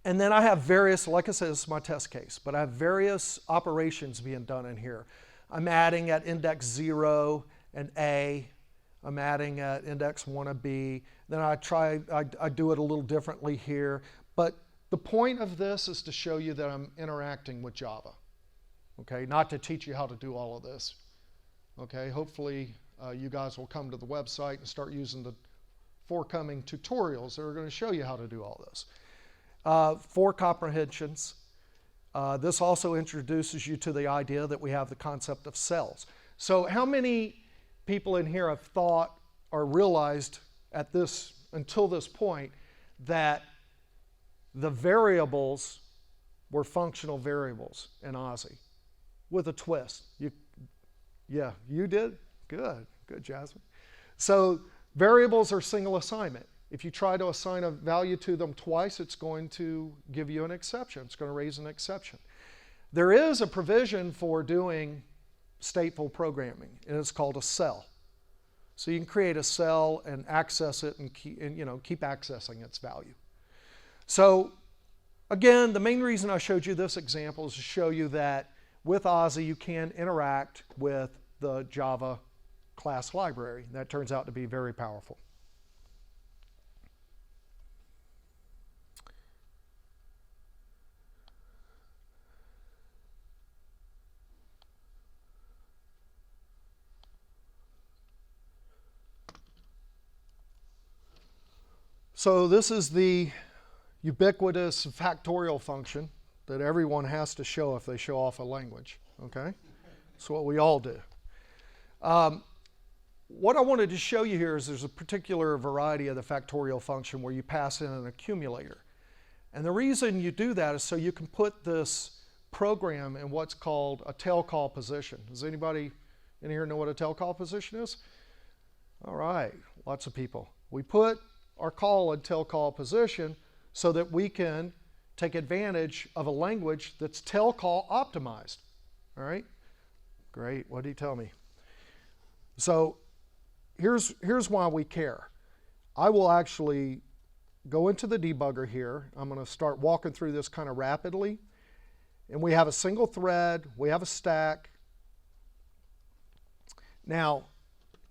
And then I have various, like I said, this is my test case, but I have various operations being done in here. I'm adding at index 0 an A. I'm adding at index 1 a B. Then I do it a little differently here. But the point of this is to show you that I'm interacting with Java, okay? Not to teach you how to do all of this, okay? Hopefully you guys will come to the website and start using the forthcoming tutorials that are going to show you how to do all this. For comprehensions, this also introduces you to the idea that we have the concept of cells. So how many people in here have thought or realized until this point that the variables were functional variables in Aussie with a twist? Yeah, you did? Good, Jasmine. So variables are single assignment. If you try to assign a value to them twice, it's going to give you an exception. It's going to raise an exception. There is a provision for doing stateful programming, and it's called a cell. So you can create a cell and access it and keep accessing its value. So again, the main reason I showed you this example is to show you that with OSI, you can interact with the Java class library. That turns out to be very powerful. So this is the ubiquitous factorial function that everyone has to show if they show off a language, okay? That's what we all do. What I wanted to show you here is there's a particular variety of the factorial function where you pass in an accumulator. And the reason you do that is so you can put this program in what's called a tail call position. Does anybody in here know what a tail call position is? All right, lots of people. We put our call in tail call position so that we can take advantage of a language that's tail call optimized. All right, great, what did he tell me? So here's why we care. I will actually go into the debugger here. I'm going to start walking through this kind of rapidly. And we have a single thread, we have a stack. Now,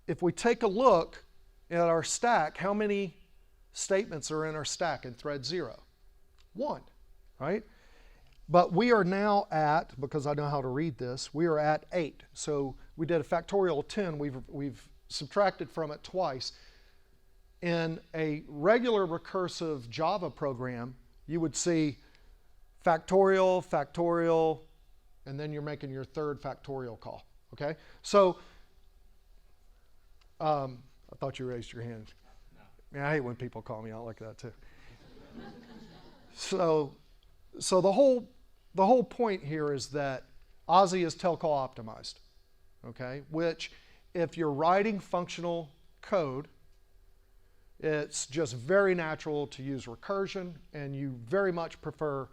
if we take a look at our stack, how many statements are in our stack in thread 0? 1, right? But we are now at, because I know how to read this, we are at 8. So we did a factorial of 10. We've subtracted from it twice. In a regular recursive Java program, you would see factorial, factorial, and then you're making your third factorial call, okay? So, I thought you raised your hand. Yeah, I hate when people call me out like that too. So the whole point here is that OSI is tail call optimized, okay? Which, if you're writing functional code, it's just very natural to use recursion, and you very much prefer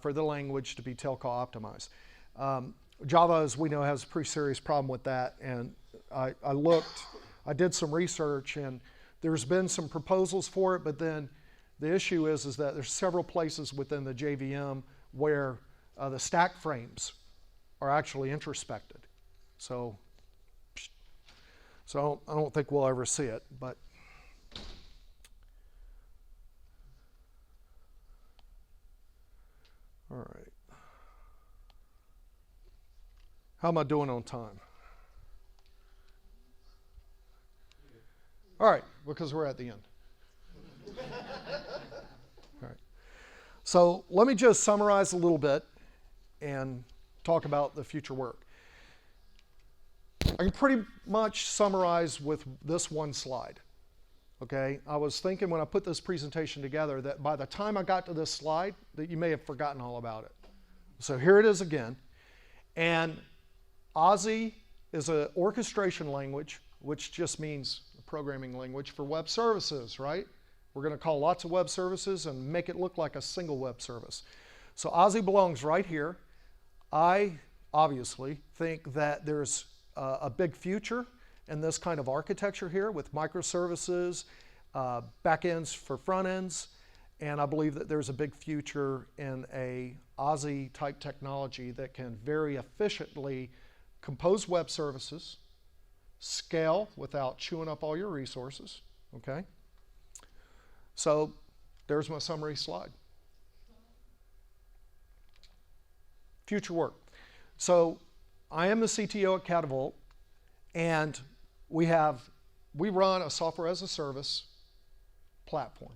for the language to be tail call optimized. Java, as we know, has a pretty serious problem with that, and I did some research, and there's been some proposals for it, but then the issue is that there's several places within the JVM where the stack frames are actually introspected. So I don't think we'll ever see it, but all right. How am I doing on time? All right, because we're at the end. All right. So let me just summarize a little bit and talk about the future work. I can pretty much summarize with this one slide. Okay, I was thinking when I put this presentation together that by the time I got to this slide that you may have forgotten all about it. So here it is again. And OSI is an orchestration language, which just means a programming language for web services, right? We're going to call lots of web services and make it look like a single web service. So OSI belongs right here. I obviously think that there's a big future in this kind of architecture here with microservices, backends for front ends, and I believe that there's a big future in a OSI type technology that can very efficiently compose web services, scale without chewing up all your resources, okay? So there's my summary slide. Future work. So I am the CTO at Catavolt, and we run a software as a service platform.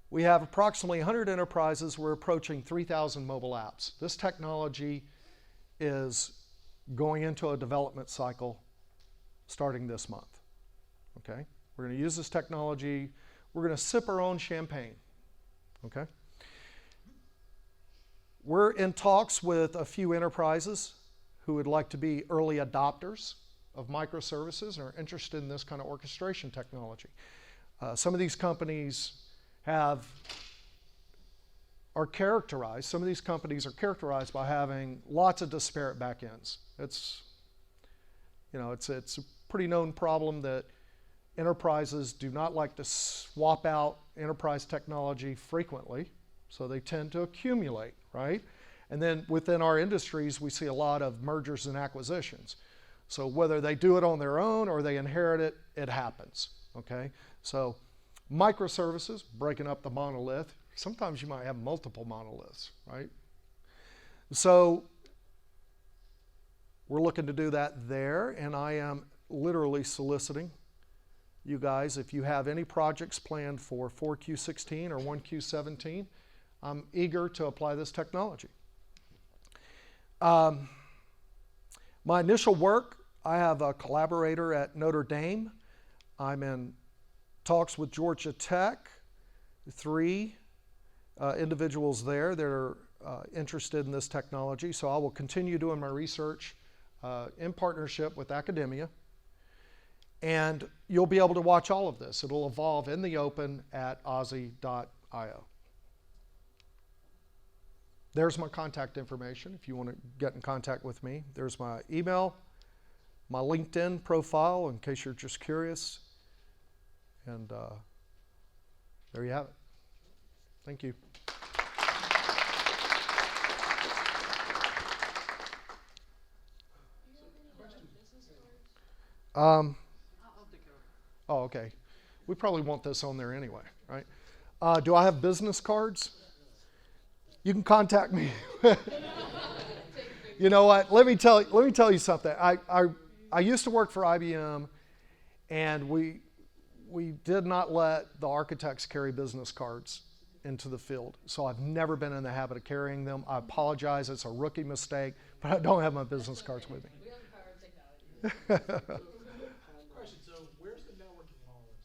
We have approximately 100 enterprises. We're approaching 3,000 mobile apps. This technology is going into a development cycle starting this month, okay? We're going to use this technology. We're going to sip our own champagne, okay? We're in talks with a few enterprises who would like to be early adopters of microservices and are interested in this kind of orchestration technology. Some of these companies are characterized by having lots of disparate backends. It's a pretty known problem that enterprises do not like to swap out enterprise technology frequently, so they tend to accumulate, right? And then within our industries, we see a lot of mergers and acquisitions. So whether they do it on their own or they inherit it, it happens, okay? So microservices, breaking up the monolith. Sometimes you might have multiple monoliths, right? So we're looking to do that there, and I am literally soliciting you guys, if you have any projects planned for 4Q16 or 1Q17, I'm eager to apply this technology. My initial work, I have a collaborator at Notre Dame. I'm in talks with Georgia Tech, 3 individuals there that are interested in this technology. So I will continue doing my research in partnership with academia. And you'll be able to watch all of this. It'll evolve in the open at ozzy.io. There's my contact information if you want to get in contact with me. There's my email, my LinkedIn profile in case you're just curious. And there you have it. Thank you. Oh, okay. We probably want this on there anyway, right? Do I have business cards? You can contact me. You know what? Let me tell you something. I used to work for IBM, and we did not let the architects carry business cards into the field. So I've never been in the habit of carrying them. I apologize. It's a rookie mistake, but I don't have my business cards with me. We have the power of technology. Question, so where's the networking in all this?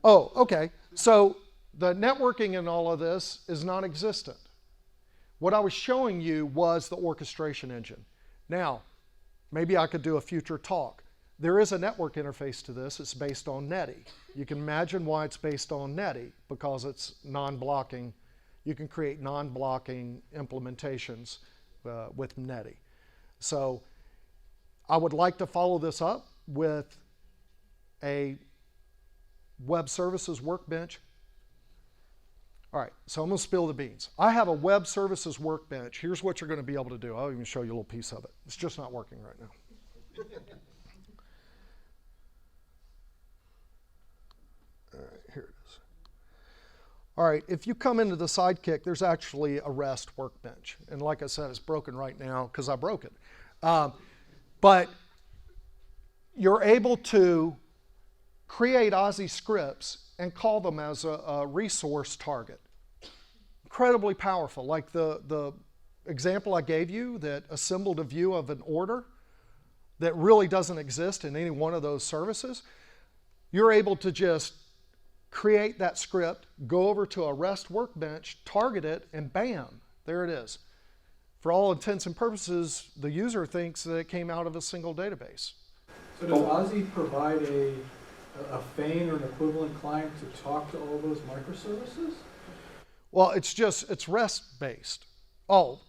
Oh, okay. So the networking in all of this is non-existent. What I was showing you was the orchestration engine. Now, maybe I could do a future talk. There is a network interface to this. It's based on Netty. You can imagine why it's based on Netty, because it's non-blocking. You can create non-blocking implementations with Netty. So I would like to follow this up with a web services workbench. All right, so I'm going to spill the beans. I have a web services workbench. Here's what you're going to be able to do. I'll even show you a little piece of it. It's just not working right now. All right, here it is. All right, if you come into the Sidekick, there's actually a REST workbench. And like I said, it's broken right now because I broke it. But you're able to create Ozzy scripts and call them as a resource target. Incredibly powerful. Like the example I gave you that assembled a view of an order that really doesn't exist in any one of those services, you're able to just create that script, go over to a REST workbench, target it, and bam, there it is. For all intents and purposes, the user thinks that it came out of a single database. So does Ozzy provide a FAIN or an equivalent client to talk to all those microservices? Well, it's REST-based. Oh,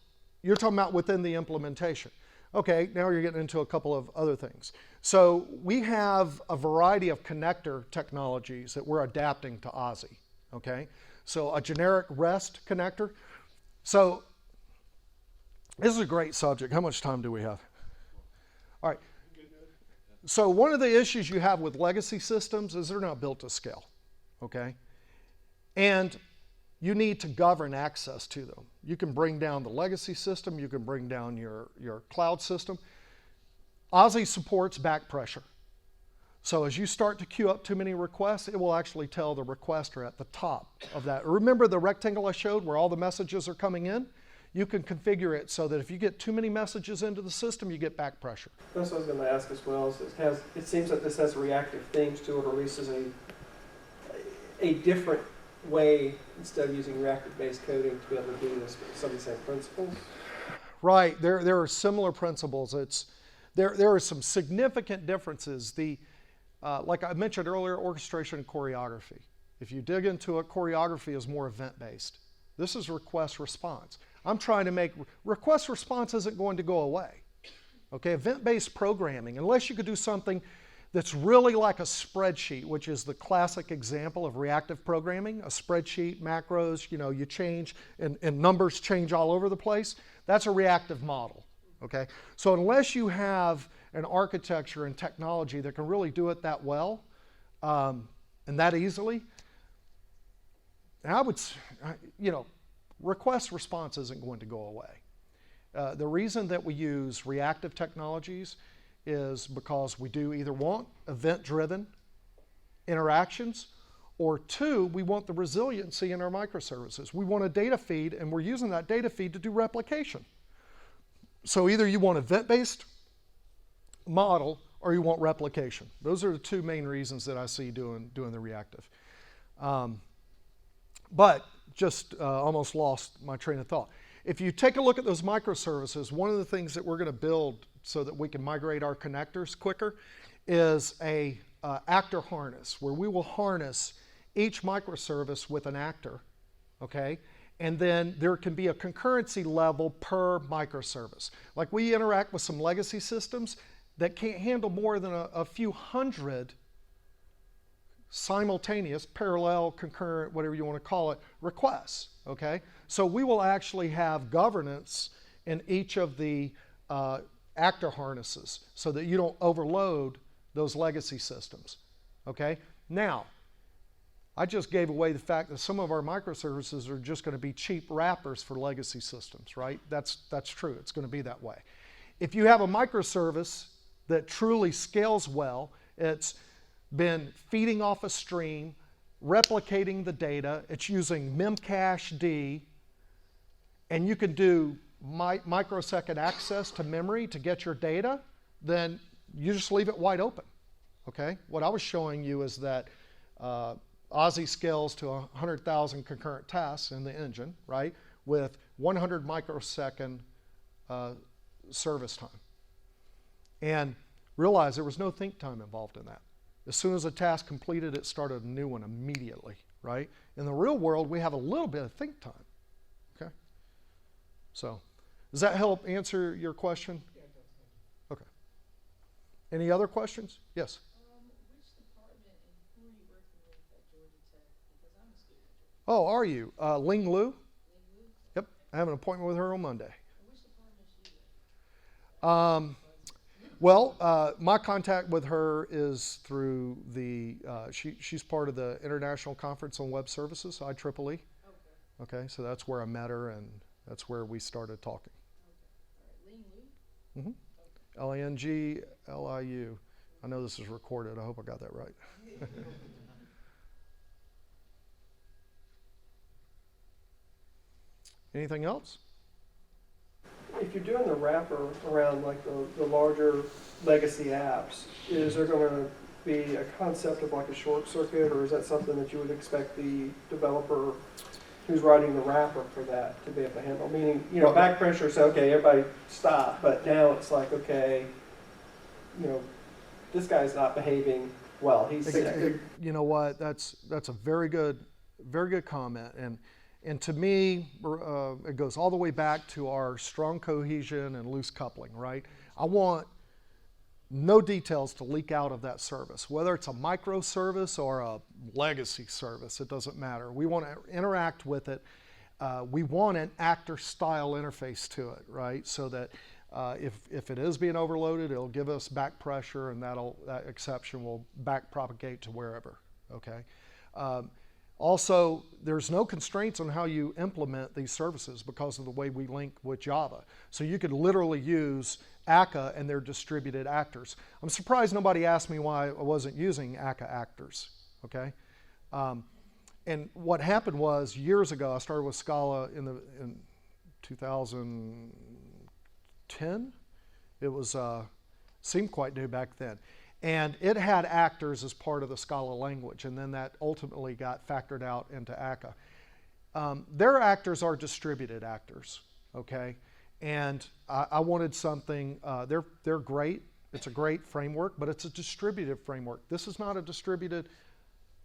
you're talking about within the implementation. Okay, now you're getting into a couple of other things. So we have a variety of connector technologies that we're adapting to Ozzy, okay? So a generic REST connector. So this is a great subject. How much time do we have? All right. So one of the issues you have with legacy systems is they're not built to scale, okay? And you need to govern access to them. You can bring down the legacy system, you can bring down your cloud system. Ozzy supports back pressure. So as you start to queue up too many requests, it will actually tell the requester at the top of that. Remember the rectangle I showed where all the messages are coming in? You can configure it so that if you get too many messages into the system, you get back pressure. That's what I was going to ask as well. Is it seems like this has reactive things to it, or at least is a different way, instead of using reactive-based coding, to be able to do this with some of the same principles? Right. There are similar principles. There are some significant differences. Like I mentioned earlier, orchestration and choreography. If you dig into it, choreography is more event-based. This is request response. I'm trying to make request response isn't going to go away. Okay, event-based programming, unless you could do something that's really like a spreadsheet, which is the classic example of reactive programming, a spreadsheet, macros, you change, and numbers change all over the place. That's a reactive model, okay? So unless you have an architecture and technology that can really do it that well and that easily, and I would, request response isn't going to go away. The reason that we use reactive technologies is because we do either want event-driven interactions, or two, we want the resiliency in our microservices. We want a data feed, and we're using that data feed to do replication. So either you want event-based model or you want replication. Those are the two main reasons that I see doing the reactive. But just almost lost my train of thought. If you take a look at those microservices, one of the things that we're going to build so that we can migrate our connectors quicker is a actor harness, where we will harness each microservice with an actor, okay? And then there can be a concurrency level per microservice. Like we interact with some legacy systems that can't handle more than a few hundred simultaneous, parallel, concurrent, whatever you want to call it, requests, okay? So we will actually have governance in each of the actor harnesses so that you don't overload those legacy systems, okay? Now, I just gave away the fact that some of our microservices are just going to be cheap wrappers for legacy systems, right? That's true. It's going to be that way. If you have a microservice that truly scales well, it's been feeding off a stream, replicating the data, it's using memcached, and you can do microsecond access to memory to get your data, then you just leave it wide open, okay? What I was showing you is that Aussie scales to 100,000 concurrent tasks in the engine, right, with 100 microsecond service time. And realize there was no think time involved in that. As soon as a task completed, it started a new one immediately, right? In the real world, we have a little bit of think time, okay? So, does that help answer your question? Yeah, it does. Okay. Any other questions? Yes? Which department and who are you working with at Georgia Tech? Because I'm a student at Georgia Oh, are you? Ling Lu? Tech. Ling Lu? Yep. I have an appointment with her on Monday. And which department is she in? Well, my contact with her is through the, she's part of the International Conference on Web Services, IEEE. Okay. Okay, so that's where I met her and that's where we started talking. Okay. All right. Ling Lu? L-A-N-G-L-I-U. I know this is recorded. I hope I got that right. Anything else? If you're doing the wrapper around like the larger legacy apps, is there going to be a concept of like a short circuit, or is that something that you would expect the developer who's writing the wrapper for that to be able to handle? Meaning, back pressure, so okay, everybody stop, but now it's like, okay, this guy's not behaving well. He's sick. You know what? That's a very good comment. And to me, it goes all the way back to our strong cohesion and loose coupling, right? I want no details to leak out of that service, whether it's a microservice or a legacy service, it doesn't matter. We want to interact with it. We want an actor-style interface to it, right? So that if it is being overloaded, it'll give us back pressure, and that exception will back propagate to wherever, okay? Also, there's no constraints on how you implement these services because of the way we link with Java. So you could literally use ACA and their distributed actors. I'm surprised nobody asked me why I wasn't using ACA actors, okay? And what happened was, years ago, I started with Scala in 2010. It was, seemed quite new back then. And it had actors as part of the Scala language, and then that ultimately got factored out into ACA. Their actors are distributed actors, okay? And I wanted something, they're great, it's a great framework, but it's a distributed framework. This is not a distributed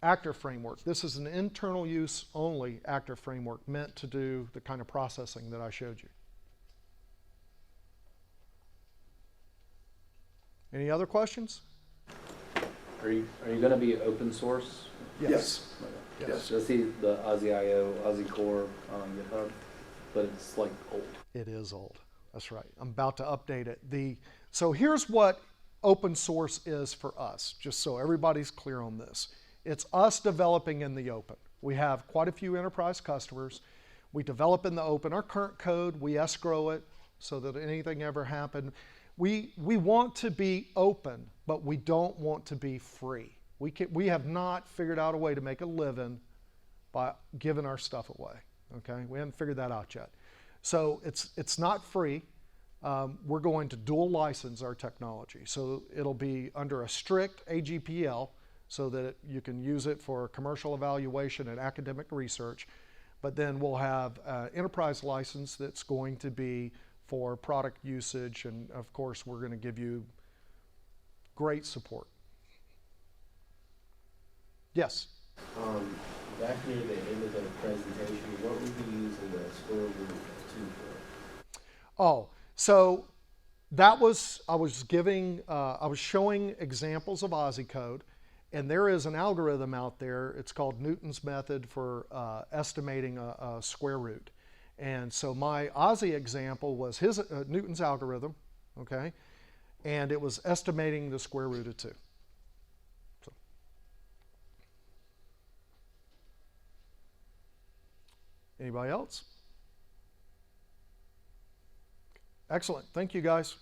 actor framework. This is an internal use only actor framework meant to do the kind of processing that I showed you. Any other questions? Are you going to be open source? Yes. Yes. You'll see the Aussie.io, Aussie Core on GitHub. but it's like old. It is old. That's right. I'm about to update it. So here's what open source is for us, just so everybody's clear on this. It's us developing in the open. We have quite a few enterprise customers. We develop in the open. Our current code, we escrow it so that anything ever happened. We want to be open, but we don't want to be free. We have not figured out a way to make a living by giving our stuff away. Okay, we haven't figured that out yet. So it's not free. We're going to dual license our technology. So it'll be under a strict AGPL so that you can use it for commercial evaluation and academic research. But then we'll have an enterprise license that's going to be for product usage. And of course, we're going to give you great support. Yes? Back near the end of the presentation, what were you using the square root of 2 for? Oh, so that was, I was showing examples of Aussie code, and there is an algorithm out there. It's called Newton's method for estimating a square root. And so my Aussie example was his Newton's algorithm, okay? And it was estimating the square root of 2. So. Anybody else? Excellent. Thank you, guys.